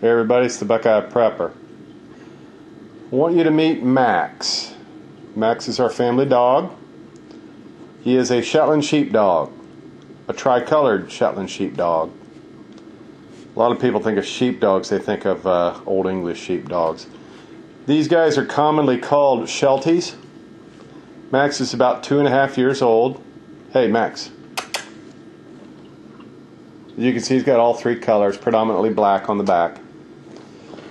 Hey everybody, it's the Buckeye Prepper. I want you to meet Max. Max is our family dog. He is a Shetland sheepdog, a tricolored Shetland sheepdog. A lot of people think of sheepdogs, they think of Old English sheepdogs. These guys are commonly called Shelties. Max is about 2.5 years old. Hey Max. As you can see, he's got all three colors, predominantly black on the back.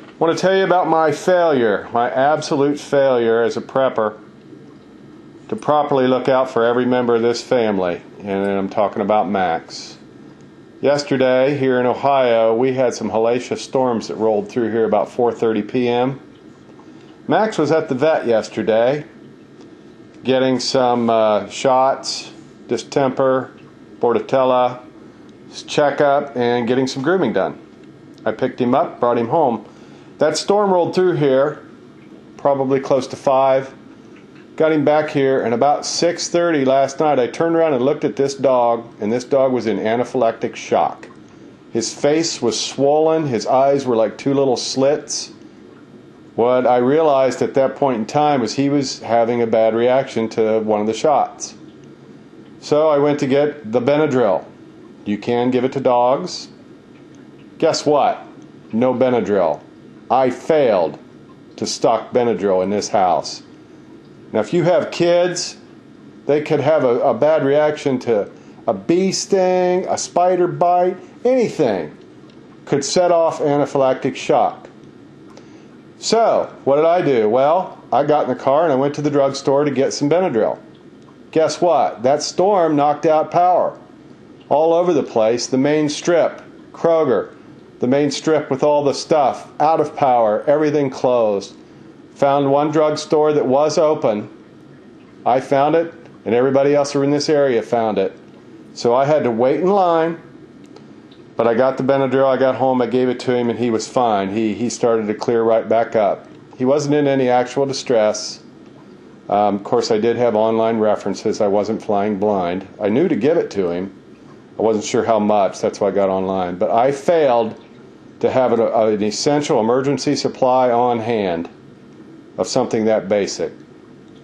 I want to tell you about my failure, my absolute failure as a prepper to properly look out for every member of this family, and I'm talking about Max. Yesterday, here in Ohio, we had some hellacious storms that rolled through here about 4:30 p.m. Max was at the vet yesterday getting some shots, distemper, bordetella, checkup, and getting some grooming done. I picked him up, brought him home. That storm rolled through here, probably close to 5. Got him back here, and about 6:30 last night, I turned around and looked at this dog, and this dog was in anaphylactic shock. His face was swollen, his eyes were like two little slits. What I realized at that point in time was he was having a bad reaction to one of the shots. So I went to get the Benadryl. You can give it to dogs. Guess what? No Benadryl. I failed to stock Benadryl in this house. Now if you have kids, they could have a bad reaction to a bee sting, a spider bite, anything could set off anaphylactic shock. So, what did I do? Well, I got in the car and I went to the drugstore to get some Benadryl. Guess what? That storm knocked out power all over the place. The main strip, Kroger, the main strip with all the stuff, out of power, everything closed. Found one drugstore that was open. I found it, and everybody else in this area found it. So I had to wait in line, but I got the Benadryl, I got home, I gave it to him, and he was fine. He started to clear right back up. He wasn't in any actual distress. Of course, I did have online references. I wasn't flying blind. I knew to give it to him. I wasn't sure how much, that's why I got online. But I failed to have an essential emergency supply on hand of something that basic.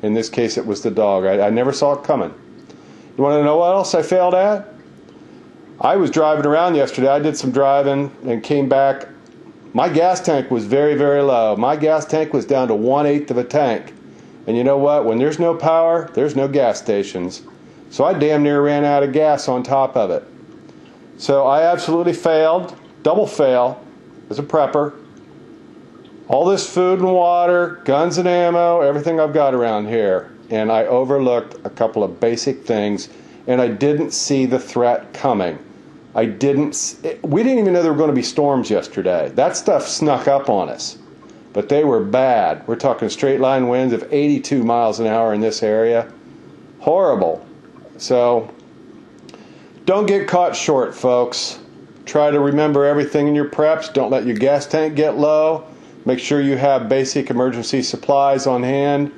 In this case, it was the dog. I never saw it coming. You want to know what else I failed at? I was driving around yesterday. I did some driving and came back. My gas tank was very, very low. My gas tank was down to 1/8 of a tank. And you know what? When there's no power, there's no gas stations. So I damn near ran out of gas on top of it. So I absolutely failed, double fail, as a prepper. All this food and water, guns and ammo, everything I've got around here. And I overlooked a couple of basic things, and I didn't see the threat coming. We didn't even know there were going to be storms yesterday. That stuff snuck up on us. But they were bad. We're talking straight line winds of 82 miles an hour in this area. Horrible. So, don't get caught short, folks. Try to remember everything in your preps. Don't let your gas tank get low. Make sure you have basic emergency supplies on hand.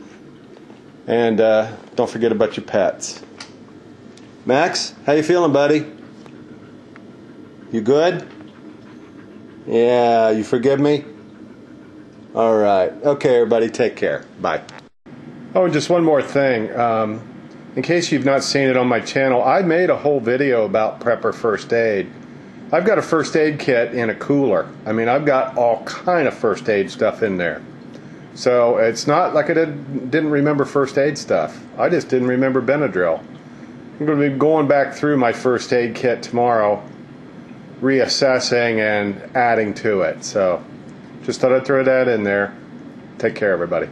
And don't forget about your pets. Max, how you feeling, buddy? You good? Yeah, you forgive me? All right. Okay, everybody, take care. Bye. Oh, and just one more thing. In case you've not seen it on my channel, I made a whole video about prepper first aid. I've got a first aid kit in a cooler. I mean, I've got all kind of first aid stuff in there. So it's not like I didn't remember first aid stuff. I just didn't remember Benadryl. I'm going to be going back through my first aid kit tomorrow, reassessing and adding to it. So just thought I'd throw that in there. Take care, everybody.